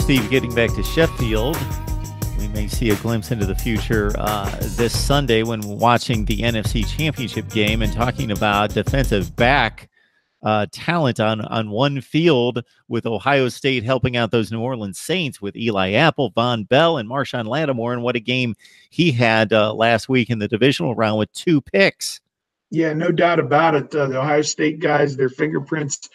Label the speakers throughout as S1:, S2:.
S1: Steve getting back to Sheffield. We may see a glimpse into the future this Sunday when watching the NFC Championship game and talking about defensive back talent on one field, with Ohio State helping out those New Orleans Saints with Eli Apple, Von Bell, and Marshawn Lattimore. And what a game he had last week in the divisional round with 2 picks.
S2: Yeah, no doubt about it. The Ohio State guys, their fingerprints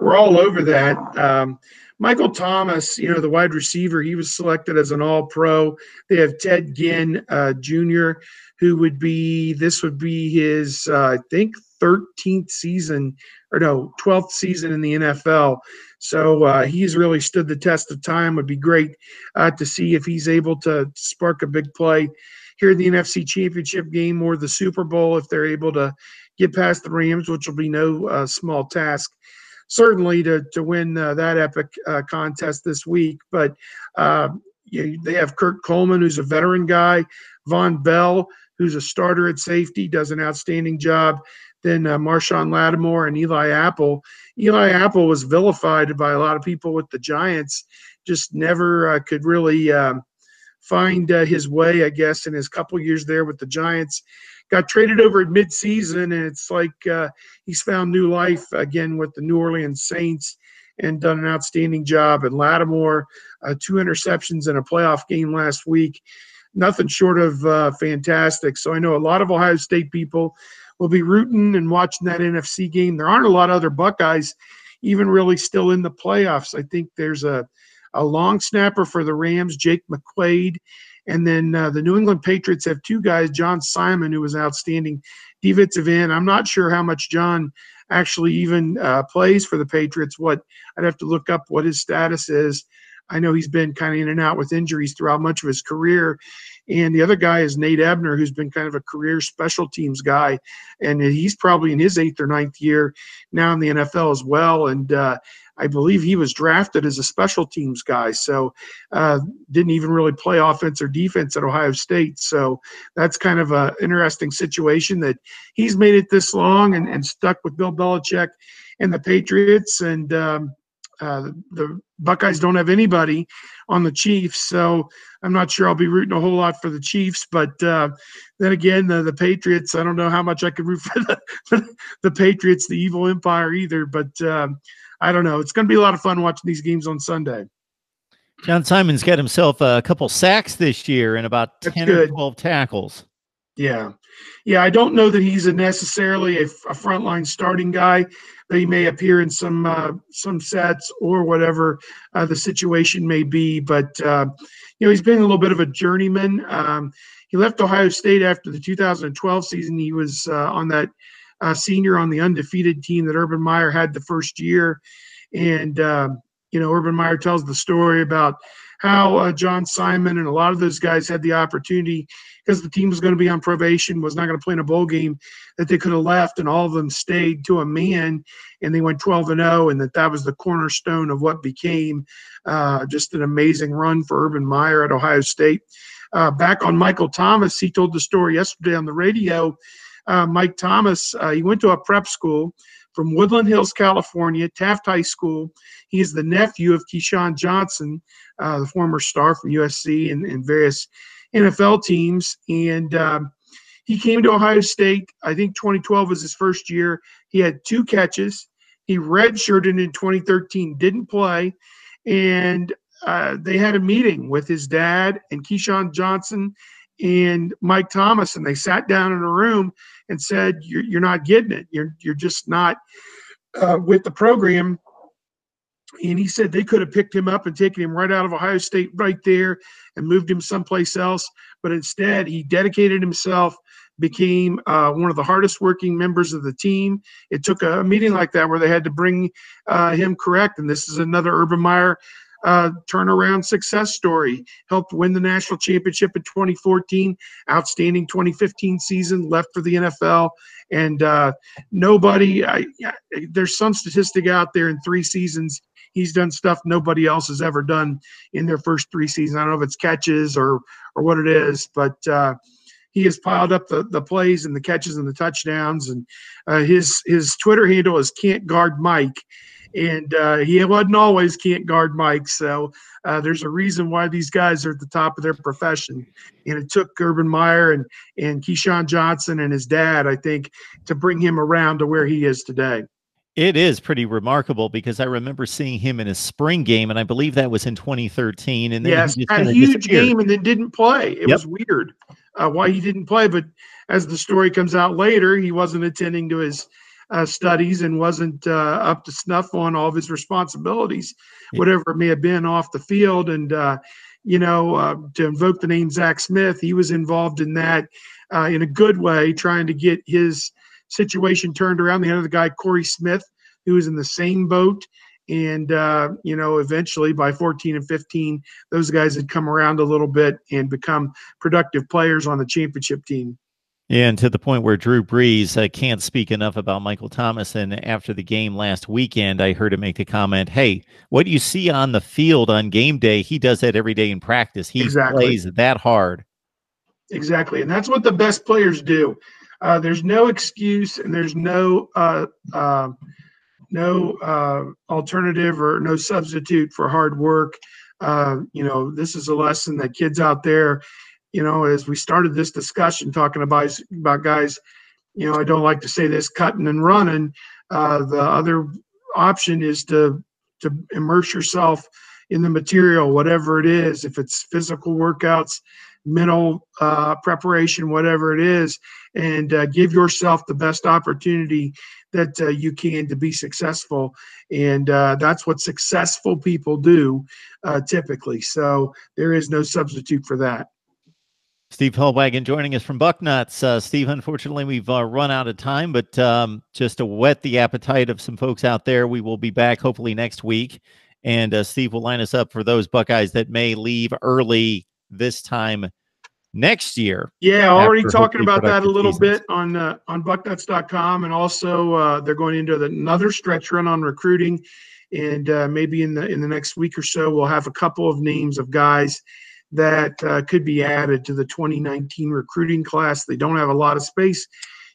S2: were all over that. Michael Thomas, the wide receiver, he was selected as an All-Pro. They have Ted Ginn Jr., who would be his, I think, 13th season, or no, 12th season in the NFL. So he's really stood the test of time. Would be great to see if he's able to spark a big play here in the NFC Championship game or the Super Bowl, if they're able to get past the Rams, which will be no small task, certainly, to win that epic contest this week. But they have Kurt Coleman, who's a veteran guy, Von Bell, who's a starter at safety, does an outstanding job. Then Marshawn Lattimore and Eli Apple. Eli Apple was vilified by a lot of people with the Giants, just never could really find his way, I guess, in his couple years there with the Giants. Got traded over at midseason, and it's like he's found new life again with the New Orleans Saints and done an outstanding job. And Lattimore, 2 interceptions in a playoff game last week. Nothing short of fantastic. So I know a lot of Ohio State people will be rooting and watching that NFC game. There aren't a lot of other Buckeyes even really still in the playoffs. I think there's a long snapper for the Rams, Jake McQuaid. And then the New England Patriots have 2 guys, John Simon, who was outstanding defensive end. I'm not sure how much John actually even plays for the Patriots. I'd have to look up what his status is. I know he's been kind of in and out with injuries throughout much of his career. And the other guy is Nate Ebner, who's been kind of a career special teams guy. And he's probably in his 8th or 9th year now in the NFL as well. And I believe he was drafted as a special teams guy. So didn't even really play offense or defense at Ohio State. So that's kind of an interesting situation that he's made it this long and stuck with Bill Belichick and the Patriots. And the Buckeyes don't have anybody on the Chiefs, so I'm not sure I'll be rooting a whole lot for the Chiefs. But then again, the Patriots, I don't know how much I could root for the Patriots, the evil empire, either. But I don't know. It's going to be a lot of fun watching these games on Sunday.
S1: John Simon's got himself a couple sacks this year and about 10 or 12 tackles.
S2: Yeah. I don't know that he's necessarily a frontline starting guy. That he may appear in some sets or whatever the situation may be. But he's been a little bit of a journeyman. He left Ohio State after the 2012 season. He was on that senior on the undefeated team that Urban Meyer had the first year. And Urban Meyer tells the story about how John Simon and a lot of those guys had the opportunity, because the team was going to be on probation, was not going to play in a bowl game, that they could have left, and all of them stayed to a man, and they went 12-0, and that was the cornerstone of what became just an amazing run for Urban Meyer at Ohio State. Back on Michael Thomas, he told the story yesterday on the radio. Mike Thomas, he went to a prep school from Woodland Hills, California, Taft High School. He is the nephew of Keyshawn Johnson, the former star from USC and various NFL teams. And he came to Ohio State. I think 2012 was his first year. He had 2 catches. He redshirted in 2013, didn't play. And they had a meeting with his dad and Keyshawn Johnson and Mike Thomas, and they sat down in a room and said, you're not getting it. You're just not with the program. And he said they could have picked him up and taken him right out of Ohio State right there and moved him someplace else. But instead, he dedicated himself, became one of the hardest working members of the team. It took a meeting like that where they had to bring him correct. And this is another Urban Meyer turnaround success story. Helped win the national championship in 2014, outstanding 2015 season, left for the NFL. And there's some statistic out there in 3 seasons, he's done stuff nobody else has ever done in their first 3 seasons. I don't know if it's catches or what it is, but he has piled up the plays and the catches and the touchdowns. And his Twitter handle is Can't Guard Mike. and he wasn't always can't guard Mike. So there's a reason why these guys are at the top of their profession. And it took Urban Meyer and Keyshawn Johnson and his dad, I think, to bring him around to where he is today.
S1: It is pretty remarkable because I remember seeing him in a spring game, and I believe that was in 2013. And then
S2: Yes,
S1: he just
S2: had a
S1: kind of
S2: huge
S1: disappeared.
S2: game and then didn't play. It was weird why he didn't play. But as the story comes out later, he wasn't attending to his studies and wasn't up to snuff on all of his responsibilities, whatever it may have been off the field. And, to invoke the name Zach Smith, he was involved in that in a good way, trying to get his situation turned around. The other guy, Corey Smith, who was in the same boat. And, eventually by 14 and 15, those guys had come around a little bit and become productive players on the championship team.
S1: Yeah, and to the point where Drew Brees can't speak enough about Michael Thomas. And after the game last weekend, I heard him make the comment, hey, what you see on the field on game day, he does that every day in practice. He plays that hard.
S2: Exactly. And that's what the best players do. There's no excuse and there's no alternative or no substitute for hard work. This is a lesson that kids out there, as we started this discussion talking about guys, I don't like to say this, cutting and running. The other option is to immerse yourself in the material, whatever it is, if it's physical workouts, mental preparation, whatever it is, and give yourself the best opportunity that you can to be successful. And that's what successful people do typically. So there is no substitute for that.
S1: Steve Hellwagon joining us from Bucknuts. Steve, unfortunately, we've run out of time, but just to whet the appetite of some folks out there, we will be back hopefully next week. And Steve will line us up for those Buckeyes that may leave early this time next year.
S2: Yeah, already talking about that a little bit on bucknuts.com. And also they're going into another stretch run on recruiting. And maybe in the next week or so, we'll have a couple of names of guys that could be added to the 2019 recruiting class. They don't have a lot of space,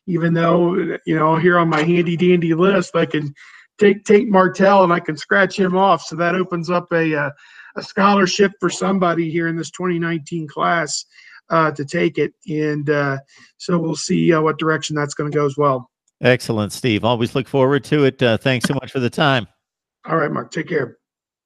S2: even though, here on my handy dandy list, I can take Martell and I can scratch him off. So that opens up a scholarship for somebody here in this 2019 class to take it. And so we'll see what direction that's going to go as well.
S1: Excellent, Steve. Always look forward to it. Thanks so much for the time.
S2: All right, Mark. Take care.